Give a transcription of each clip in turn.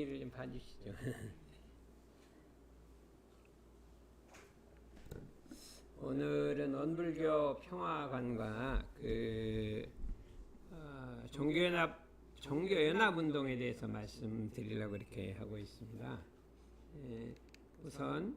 뒤를 좀 봐주시죠. 오늘은 원불교 평화관과 종교연합 운동에 대해서 말씀드리려고 이렇게 하고 있습니다. 우선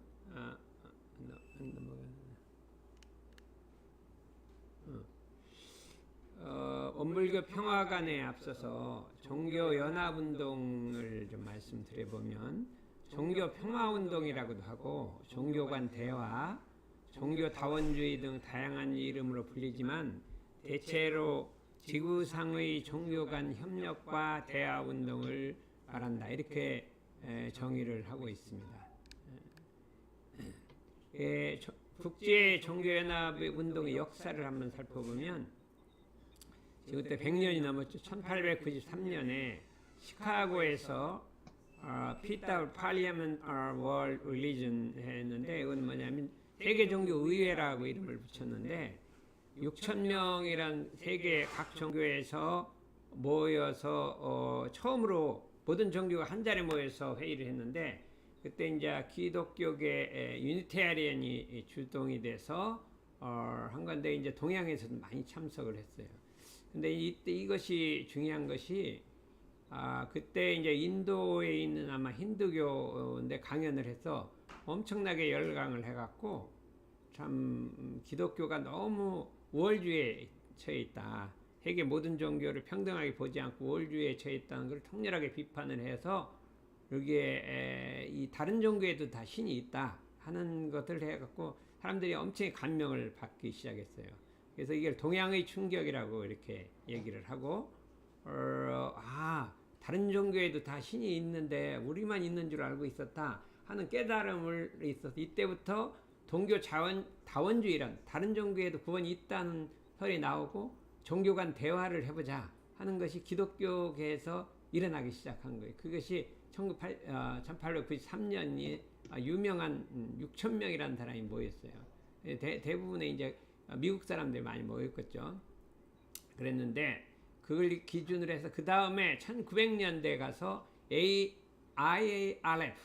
원불교 평화관에 앞서서 종교연합 운동을 좀 말씀드려보면 종교 평화 운동이라고도 하고 종교 간 대화, 종교 다원주의 등 다양한 이름으로 불리지만 대체로 지구상의 종교 간 협력과 대화 운동을 말한다. 이렇게 정의를 하고 있습니다. 국제 종교연합 운동의 역사를 한번 살펴보면 지금 그때 100년이 넘었죠. 1893년에 시카고에서 PW Parliament World Religion 했는데 이건 뭐냐면 세계 종교 의회라고 이름을 붙였는데 6,000명이란 세계 각 종교에서 모여서 처음으로 모든 종교가 한 자리에 모여서 회의를 했는데 그때 이제 기독교계 유니테리언이 주동이 돼서 한 건데 이제 동양에서도 많이 참석을 했어요. 근데 이것이 중요한 것이 그때 이제 인도에 있는 아마 힌두교인데 강연을 해서 엄청나게 열광을 해갖고 참 기독교가 너무 우월주의에 처해 있다. 세계 모든 종교를 평등하게 보지 않고 우월주의에 처해 있다는 걸 통렬하게 비판을 해서 여기에 이 다른 종교에도 다 신이 있다 하는 것을 해갖고 사람들이 엄청 감명을 받기 시작했어요. 그래서 이걸 동양의 충격이라고 이렇게 얘기를 하고 다른 종교에도 다 신이 있는데 우리만 있는 줄 알고 있었다 하는 깨달음을 있어서 이때부터 종교 다원주의란 다른 종교에도 구원이 있다는 설이 나오고 종교 간 대화를 해보자 하는 것이 기독교계에서 일어나기 시작한 거예요. 그것이 1893년에 유명한 6,000명이라는 사람이 모였어요. 대부분의 이제 미국 사람들이 많이 모였겠죠. 그랬는데 그걸 기준으로 해서 그 다음에 1900년대 가서 IARF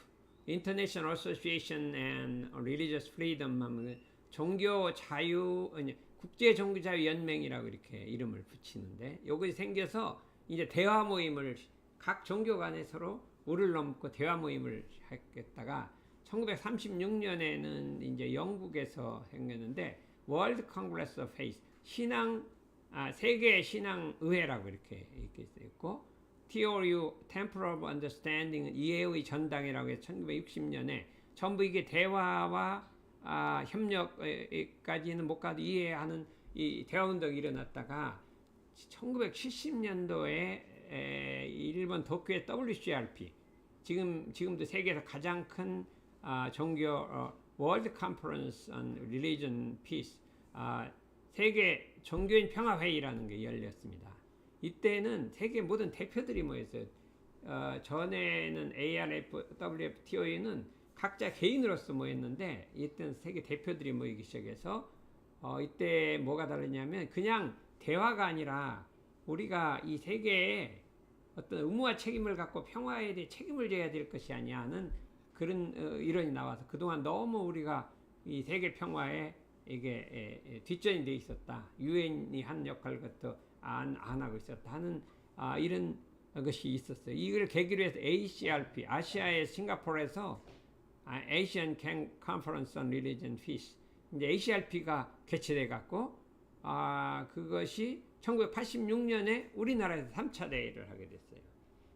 International Association and Religious Freedom 하면 종교 자유 국제 종교 자유 연맹이라고 이렇게 이름을 붙이는데 이것이 생겨서 이제 대화 모임을 각 종교 간에 서로 우를 넘고 대화 모임을 했다가 1936년에는 이제 영국에서 생겼는데 World Congress of Faith 세계 신앙 의회라고 이렇게 있고 TOU Temple of Understanding 이해의 전당이라고 해서 1960년에 전부 이게 대화와 협력까지는 못 가도 이해하는 이 대화 운동이 일어났다가 1970년도에 일본 도쿄의 WCRP 지금도 세계에서 가장 큰 종교 World Conference on Religion Peace 세계 종교인 평화회의라는 게 열렸습니다. 이때는 세계 모든 대표들이 모였어요. 전에는 ARF, WTO에는 각자 개인으로서 모였는데 이때는 세계 대표들이 모이기 시작해서 이때 뭐가 다르냐면 그냥 대화가 아니라 우리가 이 세계에 어떤 의무와 책임을 갖고 평화에 대해 책임을 져야 될 것이 아니야 하는 그런 이론이 나와서 그동안 너무 우리가 이 세계 평화에 이게 뒷전이 돼 있었다. 유엔이 한 역할 것도 안 하고 있었다 하는 이런 것이 있었어요. 이걸 계기로 해서 ACRP 아시아의 싱가포르에서 Asian Conference on Religion Peace 이제 ACRP가 개최돼 갖고 그것이 1986년에 우리나라에서 3차 대회를 하게 됐어요.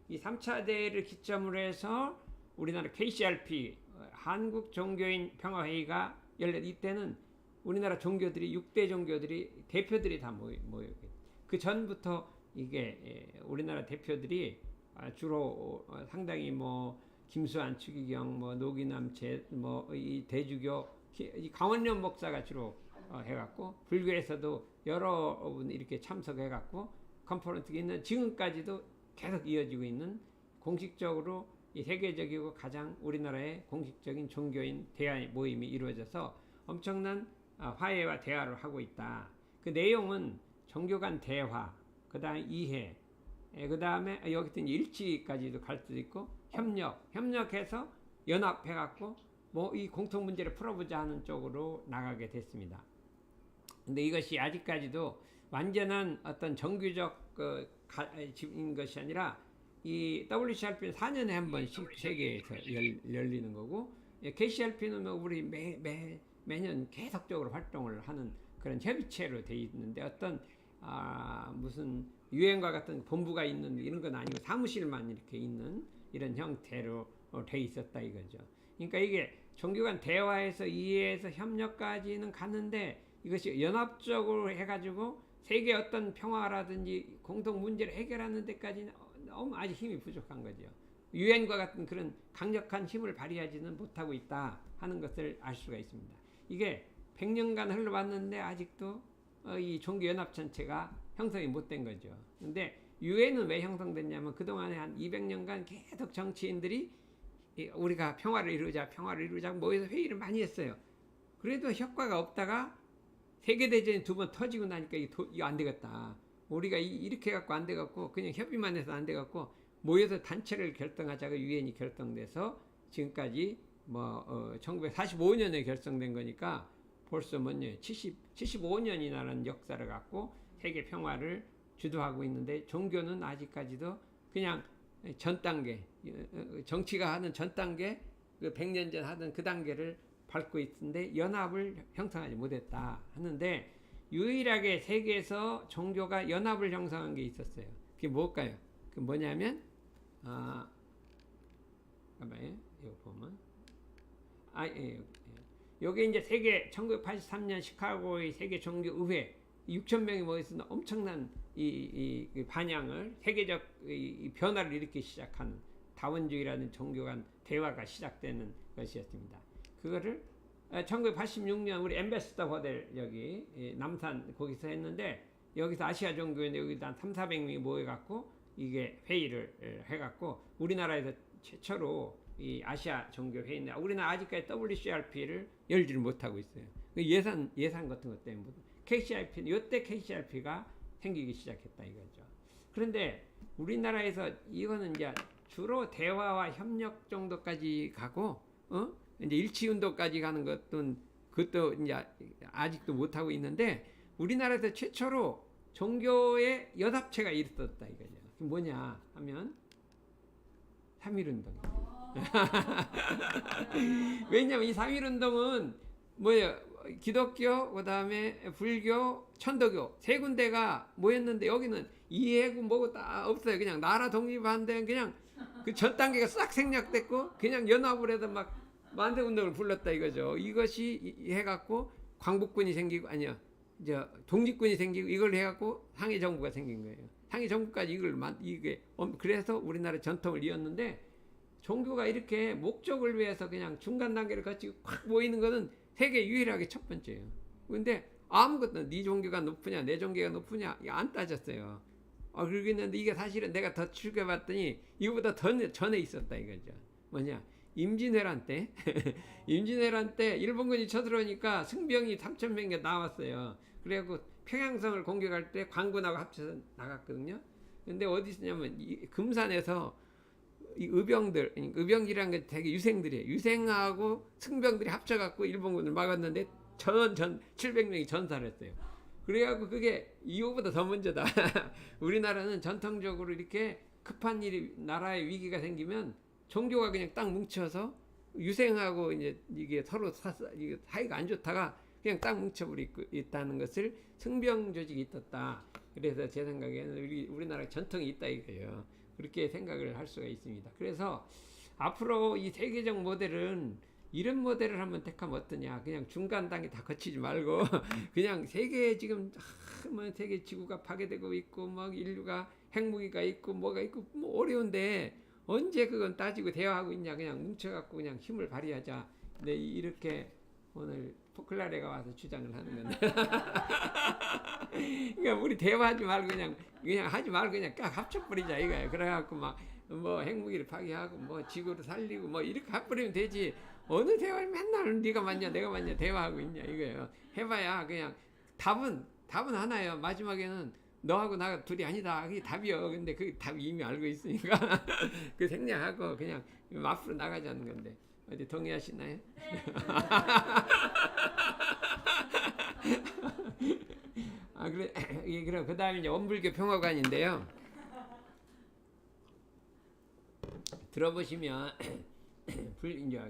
이 3차 대회를 기점으로 해서 우리나라 KCRP 한국 종교인 평화회의가 열렸 이때는 우리나라 종교들이 6대 종교들이 대표들이 다 모였고 그 전부터 이게 우리나라 대표들이 주로 상당히 뭐 김수환 추기경 뭐 노기남 뭐 이 대주교 이 강원련 목사가 주로 해갖고 불교에서도 여러 분 이렇게 참석해갖고 컨퍼런스가 있는 지금까지도 계속 이어지고 있는 공식적으로 이 세계적이고 가장 우리나라의 공식적인 종교인 대화 모임이 이루어져서 엄청난 화해와 대화를 하고 있다. 그 내용은 종교 간 대화, 그 다음에 이해, 그 다음에 여기 있던 일치까지도 갈 수도 있고 협력해서 연합해갖고 뭐 이 공통 문제를 풀어보자 하는 쪽으로 나가게 됐습니다. 근데 이것이 아직까지도 완전한 어떤 정규적 인 것이 아니라 이 WCRP는 4년에 한 번씩 세계에서 열리는 거고, KCRP는 뭐 우리 매년 계속적으로 활동을 하는 그런 협의체로 돼 있는데, 어떤 무슨 유엔과 같은 본부가 있는 이런 건 아니고 사무실만 이렇게 있는 이런 형태로 돼 있었다 이거죠. 그러니까 이게 종교 간 대화에서 이해해서 협력까지는 갔는데, 이것이 연합적으로 해가지고 세계 어떤 평화라든지 공동 문제를 해결하는 데까지는 너무 아직 힘이 부족한 거죠. 유엔과 같은 그런 강력한 힘을 발휘하지는 못하고 있다 하는 것을 알 수가 있습니다. 이게 100년간 흘러왔는데 아직도 이 종교연합전체가 형성이 못 된 거죠. 근데 유엔은 왜 형성됐냐면 그동안에 한 200년간 계속 정치인들이 우리가 평화를 이루자 모여서 회의를 많이 했어요. 그래도 효과가 없다가 세계대전이 2번 터지고 나니까 이거 안 되겠다. 우리가 이렇게 해갖고 안 돼갖고 그냥 협의만 해서 안 돼갖고 모여서 단체를 결정하자가 유엔이 결정돼서 지금까지 1945년에 결성된 거니까 벌써 75년이라는 역사를 갖고 세계 평화를 주도하고 있는데, 종교는 아직까지도 그냥 전 단계, 정치가 하는 전 단계, 그 100년 전 하던 그 단계를 밟고 있는데 연합을 형성하지 못했다 하는데, 유일하게 세계에서 종교가 연합을 형성한 게 있었어요. 그게 뭘까요? 그 뭐냐면 잠깐만요. 이거 보면 요게 이제 세계 1983년 시카고의 세계 종교의회 6,000명이 모여서 엄청난 이 반향을, 세계적 이 변화를 일으키기 시작한 다원주의라는 종교 간 대화가 시작되는 것이었습니다. 그거를 1986년 우리 엠베스더 호텔 여기 남산 거기서 했는데, 여기서 아시아 종교인데 여기다 한 300~400명이 모여갖고 이게 회의를 해갖고 우리나라에서 최초로 이 아시아 종교 회의인데, 우리나라 아직까지 WCRP를 열지를 못하고 있어요. 예산 같은 것 때문에. KCRP는 이때 KCRP가 생기기 시작했다 이거죠. 그런데 우리나라에서 이거는 이제 주로 대화와 협력 정도까지 가고, 이제 일치운동까지 가는 그것도 이제 아직도 못하고 있는데, 우리나라에서 최초로 종교의 연합체가 있었다 이거죠. 그게 뭐냐 하면 3.1운동이에요. 왜냐면 이 3.1운동은 뭐예요? 기독교, 그 다음에 불교, 천도교 세 군데가 모였는데, 여기는 이해고 뭐고 다 없어요. 그냥 나라 독립한데 그냥 그 전 단계가 싹 생략됐고 그냥 연합을 해서 막 만세운동을 불렀다 이거죠. 이것이 해갖고 광복군이 생기고, 아니요, 독립군이 생기고, 이걸 해갖고 상해정부가 생긴 거예요. 상해정부까지 그래서 우리나라 전통을 이었는데, 종교가 이렇게 목적을 위해서 그냥 중간 단계를 거치고 확 모이는 것은 세계 유일하게 첫 번째예요. 근데 아무것도 네 종교가 높으냐 내 종교가 높으냐 이거 안 따졌어요. 그러겠는데 이게 사실은 내가 더 추격해봤더니 이거보다 더 전에 있었다 이거죠. 뭐냐, 임진왜란 때 임진왜란 때 일본군이 쳐들어오니까 승병이 3,000명이 나왔어요. 그래갖고 평양성을 공격할 때 관군하고 합쳐서 나갔거든요. 근데 어디 있었냐면 금산에서 이 의병이라는 게 되게 유생들이에요. 유생하고 승병들이 합쳐갖고 일본군을 막았는데 700명이 전사를 했어요. 그래갖고 그게 이거보다 더 문제다. 우리나라는 전통적으로 이렇게 급한 일이, 나라의 위기가 생기면 종교가 그냥 딱 뭉쳐서 유생하고 이제 이게 서로 사이가 안 좋다가 그냥 딱 뭉쳐버리고 있다는 것을 승병 조직이 있었다. 그래서 제 생각에는 우리나라 전통이 있다 이거예요. 그렇게 생각을 할 수가 있습니다. 그래서 앞으로 이 세계적 모델은 이런 모델을 한번 택하면 어떠냐. 그냥 중간 단계 다 거치지 말고 그냥 세계 지금 세계 지구가 파괴되고 있고 막 인류가 핵무기가 있고 뭐가 있고 뭐 어려운데 언제 그건 따지고 대화하고 있냐. 그냥 뭉쳐갖고 그냥 힘을 발휘하자. 네, 이렇게 오늘 포클라레가 와서 주장을 하는 건데 그러니까 우리 대화하지 말고 그냥 하지 말고 그냥 깍 합쳐버리자 이거예요. 그래갖고 막 뭐 핵무기를 파괴하고 뭐 지구를 살리고 뭐 이렇게 합버리면 되지. 어느 대화를 맨날 네가 맞냐 내가 맞냐 대화하고 있냐 이거예요. 해봐야 그냥 답은 하나예요. 마지막에는 너하고 나 둘이 아니다. 그게 답이요. 근데 그 답 이미 알고 있으니까 그 생략하고 그냥 앞으로 나가자는 건데. 어디 동의하시나요? 아 그래 그럼 그 다음에 이제 원불교 평화관인데요. 들어보시면 이제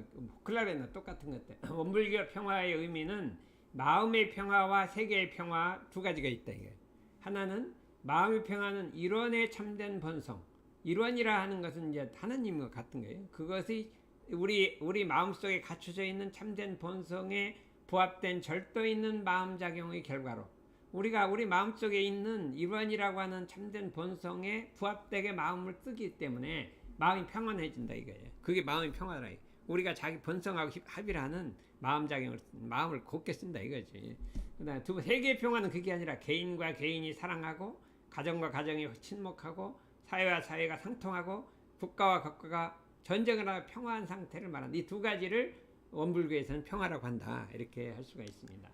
클라레나 똑같은 것 같아. 원불교 평화의 의미는 마음의 평화와 세계의 평화 두 가지가 있다 이게. 하나는 마음의 평화는 일원의 참된 본성. 일원이라 하는 것은 이제 하나님과 같은 거예요. 그것이 우리 마음속에 갖춰져 있는 참된 본성에 부합된 절도 있는 마음 작용의 결과로 우리가 우리 마음속에 있는 일원이라고 하는 참된 본성에 부합되게 마음을 쓰기 때문에 마음이 평안해진다 이거예요. 그게 마음의 평화라. 우리가 자기 본성하고 합의를 하는 마음 작용을 마음을 곱게 쓴다 이거지. 그다음에 세계의 평화는 그게 아니라 개인과 개인이 사랑하고 가정과 가정이 친목하고 사회와 사회가 상통하고 국가와 국가가 전쟁을 하고 평화한 상태를 말하는 이 두 가지를 원불교에서는 평화라고 한다 이렇게 할 수가 있습니다.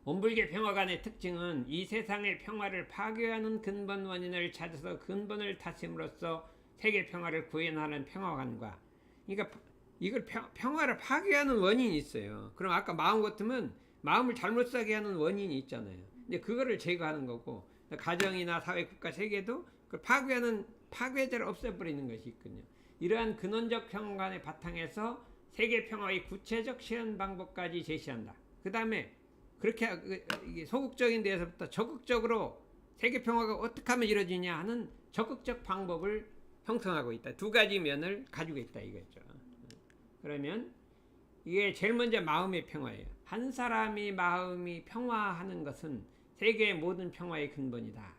원불교 평화관의 특징은 이 세상의 평화를 파괴하는 근본 원인을 찾아서 근본을 다짐으로써 세계 평화를 구현하는 평화관과 그러니까 이걸 평화를 파괴하는 원인이 있어요. 그럼 아까 마음 같으면 마음을 잘못 사게 하는 원인이 있잖아요. 근데 그거를 제거하는 거고 가정이나 사회, 국가, 세계도 그걸 파괴하는 파괴자를 없애버리는 것이 있거든요. 이러한 근원적 평화관의 바탕에서 세계 평화의 구체적 실현 방법까지 제시한다. 그 다음에 그렇게 소극적인 데에서부터 적극적으로 세계 평화가 어떻게 하면 이루어지냐 하는 적극적 방법을 형성하고 있다. 두 가지 면을 가지고 있다 이거죠. 그러면 이게 제일 먼저 마음의 평화예요. 한 사람이 마음이 평화하는 것은 세계의 모든 평화의 근본이다.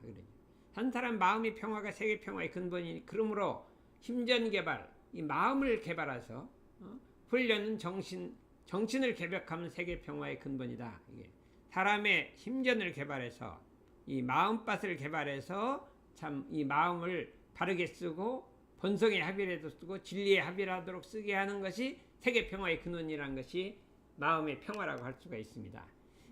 한 사람 마음의 평화가 세계 평화의 근본이니 그러므로 심전 개발, 이 마음을 개발해서 훈련은 정신을 개벽하면 세계 평화의 근본이다. 이게 사람의 심전을 개발해서 이 마음밭을 개발해서 참 이 마음을 바르게 쓰고 본성의 합의라도 쓰고 진리의 합의라도록 쓰게 하는 것이 세계 평화의 근원이라는 것이 마음의 평화라고 할 수가 있습니다.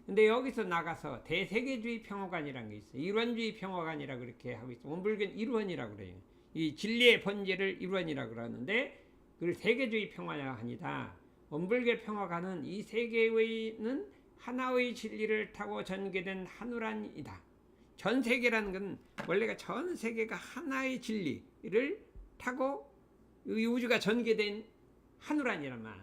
근데 여기서 나가서 대세계주의 평화관이라는 게 있어요. 일원주의 평화관이라고 그렇게 하고 있어요. 원불교는 일원이라고 그래요. 이 진리의 본질을 일원이라고 그러는데 그걸 세계주의 평화관이다. 원불교 평화관은 이 세계는 하나의 진리를 타고 전개된 한우란이다. 전 세계라는 건 원래가 전 세계가 하나의 진리를 타고 이 우주가 전개된 한우란이란 말,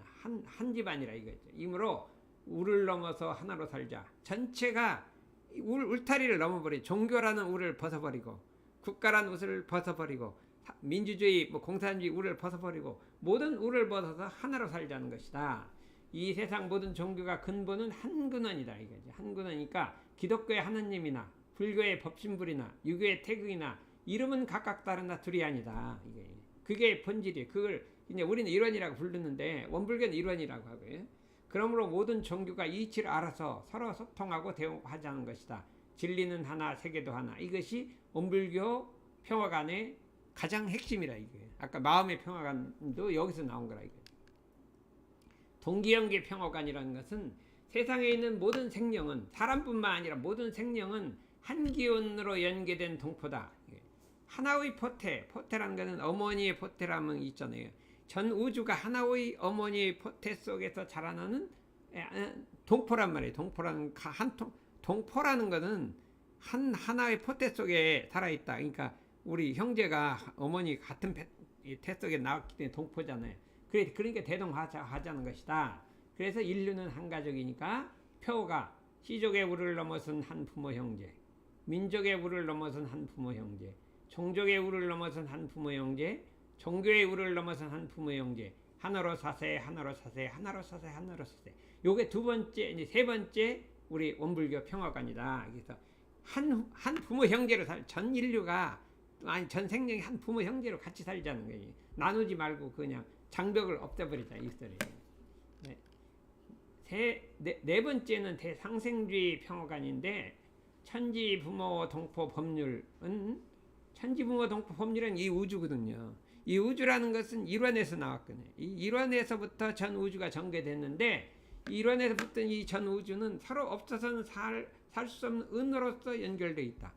한 집안이라 이거죠. 이므로 우를 넘어서 하나로 살자. 전체가 울타리를 넘어버리고 종교라는 울을 벗어버리고 국가라는 울을 벗어버리고 민주주의, 공산주의 울을 벗어버리고 모든 울을 벗어서 하나로 살자는 것이다. 이 세상 모든 종교가 근본은 한 근원이다 이거죠. 한 근원이니까 기독교의 하느님이나 불교의 법신불이나 유교의 태극이나 이름은 각각 다르나 둘이 아니다. 그게 본질이에요. 그걸 이제 우리는 일원이라고 부르는데 원불교는 일원이라고 하고요. 그러므로 모든 종교가 이치를 알아서 서로 소통하고 대화하자는 것이다. 진리는 하나, 세계도 하나. 이것이 원불교 평화관의 가장 핵심이라 이게. 아까 마음의 평화관도 여기서 나온 거라 이게. 동기연계 평화관이라는 것은 세상에 있는 모든 생명은 사람뿐만 아니라 모든 생명은 한 기운으로 연계된 동포다. 하나의 포테라는 것은 어머니의 포테라면 있잖아요. 전 우주가 하나의 어머니의 포테 속에서 자라나는 동포란 말이에요. 동포라는 것은 하나의 포테 속에 살아있다. 그러니까 우리 형제가 어머니 같은 태 속에 나왔기 때문에 동포잖아요. 그러니까 대동하자는 것이다. 그래서 인류는 한 가족이니까 표가 시족의 우를 넘어선 한 부모 형제, 민족의 우를 넘어선 한 부모 형제, 종족의 우를 넘어선 한 부모 형제, 종교의 우를 넘어선 한 부모 형제, 하나로 사세, 하나로 사세, 하나로 사세, 하나로 사세. 요게 두 번째, 이제 세 번째 우리 원불교 평화관이다. 그래서 한 부모 형제로 전 인류가 아니 전 생명이 한 부모 형제로 같이 살자는 거예요. 나누지 말고 그냥 장벽을 없애버리자 이 소리예요. 네 번째는 대상생주의 평화관인데 천지 부모 동포 법률은 천지 부모 동포 법률은 이 우주거든요. 이 우주라는 것은 일원에서 나왔거든요. 이 일원에서부터 전 우주가 전개됐는데 일원에서부터 이 전 우주는 서로 없어서는 살 살 수 없는 은으로서 연결되어 있다.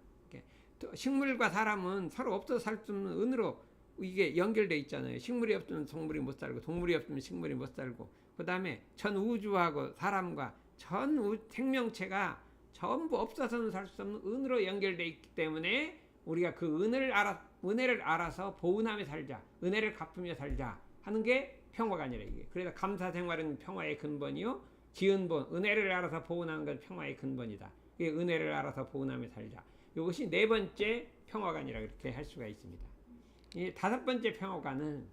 식물과 사람은 서로 없어서 살 수 없는 은으로 이게 연결되어 있잖아요. 식물이 없으면 동물이 못 살고, 동물이 없으면 식물이 못 살고, 그 다음에 전 우주하고 사람과 전 생명체가 전부 없어서는 살 수 없는 은으로 연결되어 있기 때문에 우리가 그 은혜를 알아서 보은하며 살자, 은혜를 갚으며 살자 하는 게 평화가 아니라 이게. 그래서 감사 생활은 평화의 근본이요, 지은본, 은혜를 알아서 보은하는 건 평화의 근본이다. 이게 은혜를 알아서 보은하며 살자. 이것이 네 번째 평화관이라 그렇게 할 수가 있습니다. 이 다섯 번째 평화관은,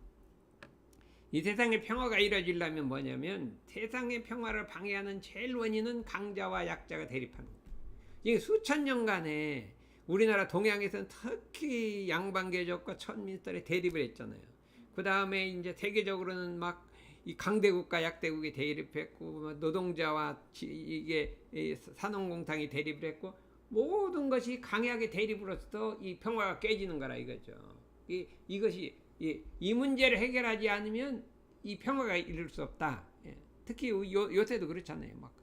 이 세상의 평화가 이루어지려면 뭐냐면, 세상의 평화를 방해하는 제일 원인은 강자와 약자가 대립하는 거예요. 이게 수천 년간에 우리나라 동양에서는 특히 양반계적과 천민설이 대립을 했잖아요. 그 다음에 이제 세계적으로는 막 이 강대국과 약대국이 대립했고, 노동자와 이게 산업공탕이 대립을 했고, 모든 것이 강하게 대립으로써 이 평화가 깨지는 거라 이거죠. 이것이 이 문제를 해결하지 않으면 이 평화가 이룰 수 없다. 특히 요새도 그렇잖아요. 막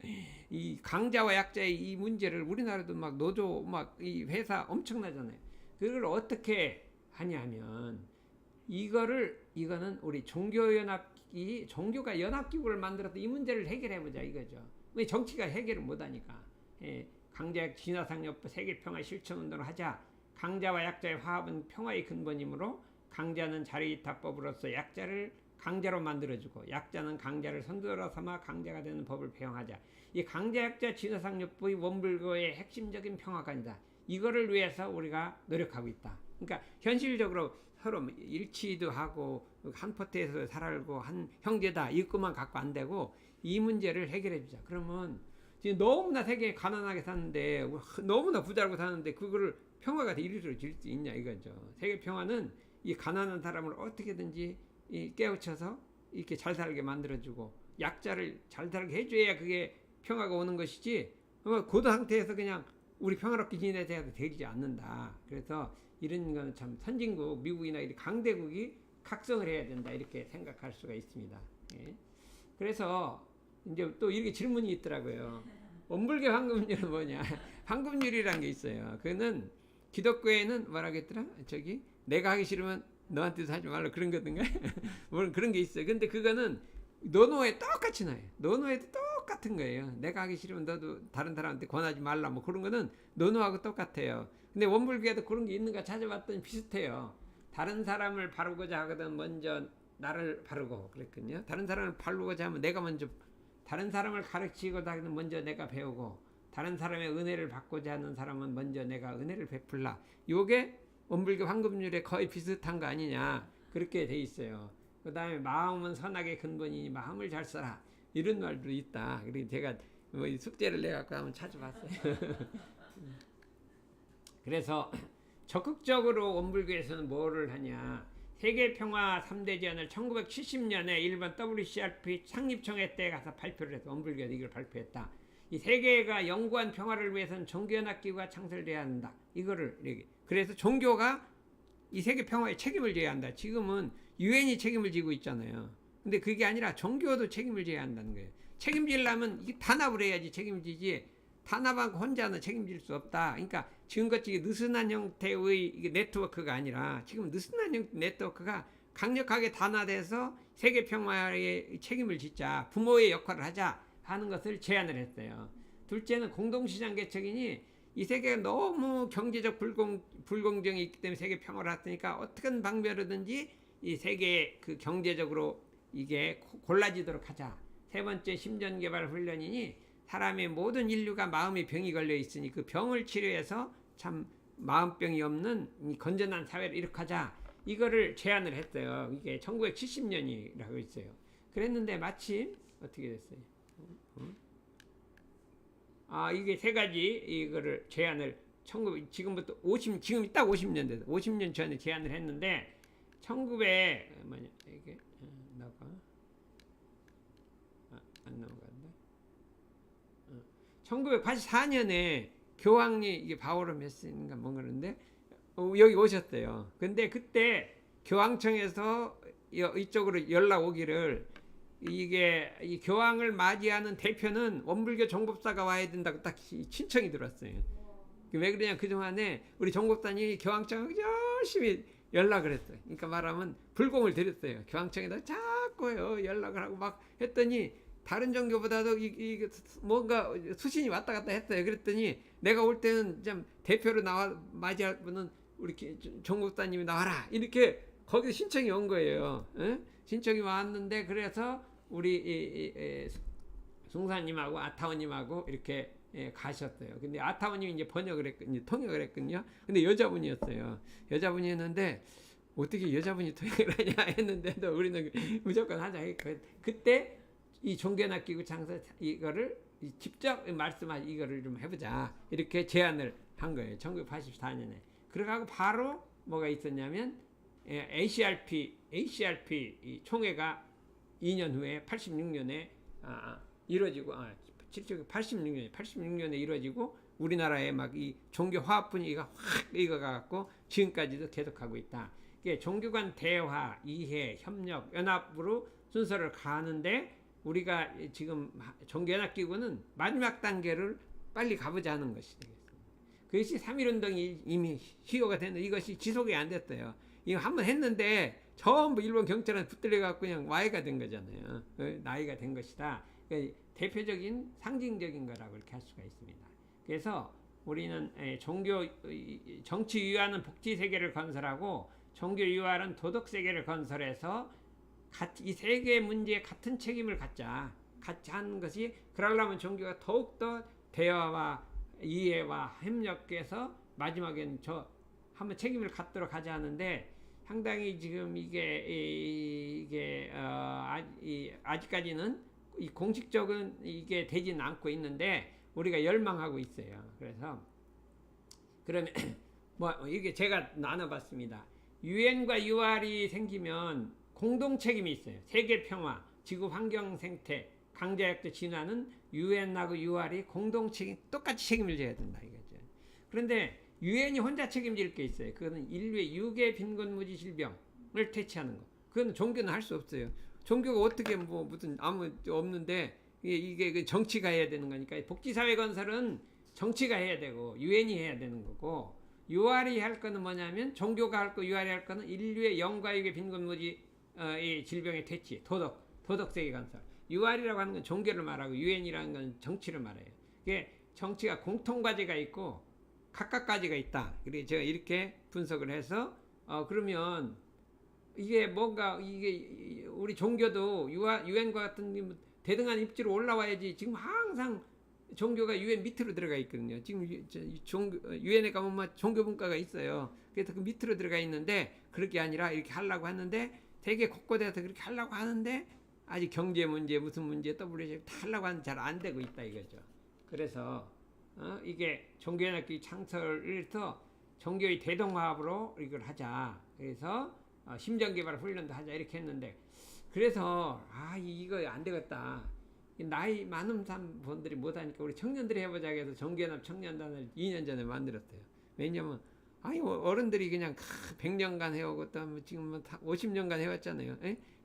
이 강자와 약자의 이 문제를 우리나라도 막 노조 막 이 회사 엄청나잖아요. 그걸 어떻게 하냐면, 이거는 우리 종교가 연합기구를 만들어서 이 문제를 해결해보자 이거죠. 왜 정치가 해결을 못하니까. 강자 진화상여법 세계평화 실천운동을 하자. 강자와 약자의 화합은 평화의 근본이므로 강자는 자리이타법으로서 약자를 강자로 만들어주고, 약자는 강자를 선두로 삼아 강자가 되는 법을 배용하자. 이 강자 약자 진화상여법이 원불교의 핵심적인 평화관이다. 이거를 위해서 우리가 노력하고 있다. 그러니까 현실적으로 서로 일치도 하고 한 포트에서 살고 한 형제다 이것만 갖고 안 되고 이 문제를 해결해 주자. 그러면 지금 너무나 세계에 가난하게 사는데, 너무나 부자라고 사는데 그거를 평화가 이루어질 수 있냐 이거죠. 세계 평화는 이 가난한 사람을 어떻게든지 깨우쳐서 이렇게 잘 살게 만들어주고, 약자를 잘 살게 해줘야 그게 평화가 오는 것이지, 그 상태에서 그냥 우리 평화롭게 지내야 되지 않는다. 그래서 이런 건 참 선진국, 미국이나 이 강대국이 각성을 해야 된다 이렇게 생각할 수가 있습니다. 그래서 이제 또 이렇게 질문이 있더라고요. 원불교 황금률은 뭐냐? 황금률이라는 게 있어요. 그거는 기독교에는 뭐라고 했더라? 내가 하기 싫으면 너한테도 하지 말라 그런 거든가? 물론 그런 게 있어요. 근데 그거는 노노에 똑같이 나요. 노노에도 똑같은 거예요. 내가 하기 싫으면 너도 다른 사람한테 권하지 말라 뭐 그런 거는 노노하고 똑같아요. 근데 원불교에도 그런 게 있는가 찾아봤더니 비슷해요. 다른 사람을 바르고자 하거든 먼저 나를 바르고 그랬거든요. 다른 사람을 바르고자 하면 내가 먼저, 다른 사람을 가르치고자 하면 먼저 내가 배우고, 다른 사람의 은혜를 받고자 하는 사람은 먼저 내가 은혜를 베풀라. 요게 원불교 황금률에 거의 비슷한 거 아니냐 그렇게 돼 있어요. 그 다음에 마음은 선악의 근본이니 마음을 잘 써라 이런 말도 있다. 그리고 제가 뭐 숙제를 내갖고 한번 찾아봤어요. 그래서 적극적으로 원불교에서는 뭐를 하냐, 세계평화 3대 제안을 1970년에 일본 WCRP 창립총회 때 가서 발표를 해서 원불교에서 이걸 발표했다. 이 세계가 영구한 평화를 위해서는 종교연합기구가 창설돼야 한다. 이거를 그래서 종교가 이 세계 평화에 책임을 져야 한다. 지금은 유엔이 책임을 지고 있잖아요. 근데 그게 아니라 종교도 책임을 져야 한다는 거예요. 책임지려면 이게 단합을 해야지 책임지지, 단합하고 혼자는 책임질 수 없다. 그러니까 지금같이 느슨한 형태의 이게 네트워크가 아니라, 지금 느슨한 형태 네트워크가 강력하게 단합돼서 세계 평화에 책임을 짓자, 부모의 역할을 하자 하는 것을 제안을 했어요. 둘째는 공동시장 개척이니, 이 세계가 너무 경제적 불공정이 있기 때문에 세계 평화를 했으니까 어떻게 방면으로든지 이 세계 그 경제적으로 이게 골라지도록 하자. 세 번째 심전개발 훈련이니, 사람의 모든 인류가 마음의 병이 걸려 있으니 그 병을 치료해서 참 마음병이 없는 건전한 사회를 일으키자. 이거를 제안을 했어요. 이게 1970년이라고 있어요. 그랬는데 마침 어떻게 됐어요? 이게 세 가지 이거를 제안을 지금부터 지금 딱 50년 돼서 50년 전에 제안을 했는데, 이게 안 넘어간다. 1984년에 교황이 이게 바오로 메시인가 뭔가 그런데 여기 오셨어요. 근데 그때 교황청에서 이쪽으로 연락 오기를, 이게 이 교황을 맞이하는 대표는 원불교 종법사가 와야 된다고 딱 신청이 들었어요. 왜 그러냐, 그동안에 우리 종법사님이 교황청에 열심히 연락을 했어요. 그러니까 말하면 불공을 들였어요. 교황청에다 자꾸요 연락을 하고 막 했더니 다른 종교보다도 뭔가 수신이 왔다 갔다 했어요. 그랬더니 내가 올 때는 좀 대표로 나와 맞이할 분은 우리 종법사님이 나와라, 이렇게 거기서 신청이 온 거예요. 에? 신청이 왔는데, 그래서 우리 송사님하고 아타오님하고 이렇게 가셨어요. 근데 아타오님이 이제 번역을 했거든요. 통역을 했거든요. 근데 여자분이었어요. 여자분이었는데 어떻게 여자분이 통역을 하냐 했는데도 우리는 무조건 하자. 그때 이 종교학기구 창사 이거를 직접 말씀하신 이거를 좀 해보자, 이렇게 제안을 한 거예요. 1984년에. 그래가지고 바로 뭐가 있었냐면 ACRP 이 총회가 2년 후에 86년에 이루어지고 86년에 이루어지고 우리나라에 막 이 종교 화합 분위기가 확 익어가고 지금까지도 계속하고 있다. 이게 종교 간 대화, 이해, 협력, 연합으로 순서를 가는데, 우리가 지금 종교연합기구는 마지막 단계를 빨리 가보자 하는 것이 되겠습니다. 그것이 3.1운동이 이미 시효가 됐는데 이것이 지속이 안 됐어요. 이거 한번 했는데 전부 일본 경찰한테 붙들려갖고 그냥 와해가 된 거잖아요. 나이가 된 것이다. 그러니까 대표적인 상징적인 거라고 이렇게 할 수가 있습니다. 그래서 우리는 정치 유화는 복지 세계를 건설하고 종교 유화는 도덕 세계를 건설해서 이 세 개의 문제에 같은 책임을 같이 하는 것이, 그러려면 종교가 더욱더 대화와 이해와 협력해서 마지막에는 한번 책임을 갖도록 하자 하는데, 상당히 지금 이게 아직까지는 이 공식적인 이게 되지는 않고 있는데 우리가 열망하고 있어요. 그래서 그러면 뭐 이게 제가 나눠봤습니다. 유엔과 UR이 생기면 공동 책임이 있어요. 세계 평화, 지구 환경 생태, 강자약도 진화는 유엔하고 UR이 공동 책임, 똑같이 책임을 져야 된다 이거죠. 그런데 유엔이 혼자 책임질 게 있어요. 그거는 인류의 6의 빈곤무지 질병을 퇴치하는 거. 그건 종교는 할 수 없어요. 종교가 어떻게 뭐 무슨 아무 없는데 이게 정치가 해야 되는 거니까, 복지사회 건설은 정치가 해야 되고 유엔이 해야 되는 거고, UR이 할 거는 뭐냐면, 종교가 할 거, UR이 할 거는 인류의 영과 6의 빈곤무지 이 질병의 퇴치, 도덕 세계 건설. UR이라고 하는 건 종교를 말하고 유엔이라는 건 정치를 말해요. 이게 정치가 공통 과제가 있고 각각 과제가 있다. 그래서 제가 이렇게 분석을 해서 그러면 이게 뭔가 이게 우리 종교도 유엔과 같은 대등한 입지로 올라와야지. 지금 항상 종교가 유엔 밑으로 들어가 있거든요. 지금 유엔에 가면 종교 분과가 있어요. 그래서 그 밑으로 들어가 있는데, 그렇게 아니라 이렇게 하려고 하는데, 되게 곳곳에서 그렇게 하려고 하는데 아직 경제 문제, 무슨 문제, WHO 다 하려고 하는데 잘 안 되고 있다 이거죠. 그래서 이게 종교연합기 창설에서 종교의 대동화합으로 이걸 하자. 그래서 심정개발 훈련도 하자 이렇게 했는데, 그래서 이거 안 되겠다. 나이 많은 분들이 못하니까 우리 청년들이 해보자 해서 종교연합 청년단을 2년 전에 만들었어요. 왜냐면 어른들이 그냥 100년간 해오고 또 지금 50년간 해왔잖아요.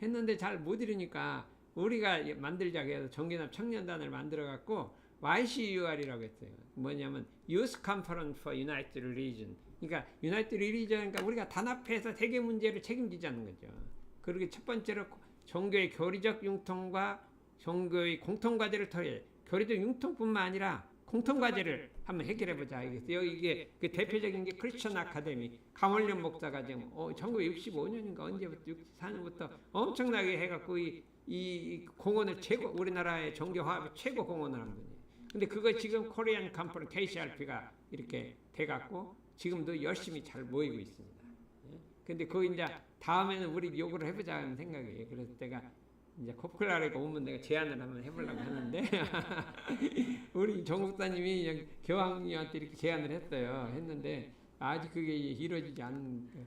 했는데 잘 못 이루니까 우리가 만들자 해서 종교연합 청년단을 만들어갖고 YCUR이라고 했어요. 뭐냐면 Youth Conference for United Religion. 그러니까 United Religion, 그러니까 우리가 단합해서 세계 문제를 책임지자는 거죠. 그리고 첫 번째로 종교의 교리적 융통과 종교의 공통과제를 통해, 교리적 융통뿐만 아니라 공통과제를 한번 해결해보자. 이게 그 대표적인 게 크리스천 아카데미, 강원련 목사가 지금 1965년인가 언제부터 64년부터 엄청나게 해갖고 이 공헌을 우리나라의 종교 화합의 최고 공헌을 한 분이에요. 근데 그거 지금 코리안 컨퍼런스 KCRP가 이렇게 돼갖고 지금도 열심히 잘 모이고 있습니다. 근데 그거 이제 다음에는 우리 요구를 해보자 하는 생각이에요. 그래서 내가 이제 코플라레가 오면 내가 제안을 한번 해보려고 하는데 우리 정 목사님이 교황님한테 이렇게 제안을 했는데 아직 그게 이루어지지 않은 것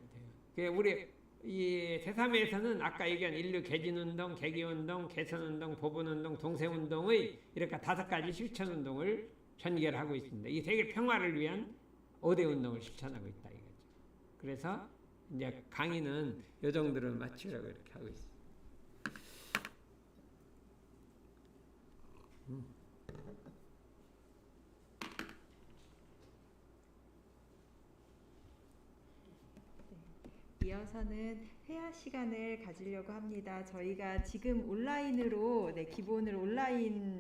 같아요. 우리 이 새삼에서는 아까 얘기한 인류 개진운동, 개기운동, 개선운동, 보분운동, 동세운동의 이렇게 5가지 실천운동을 전개하고 있습니다. 이 세계 평화를 위한 5대 운동을 실천하고 있다 이거죠. 그래서 이제 강의는 이 정도를 마치려고 이렇게 하고 있습니다. 이어서는 회화 시간을 가지려고 합니다. 저희가 지금 온라인으로 기본으로 온라인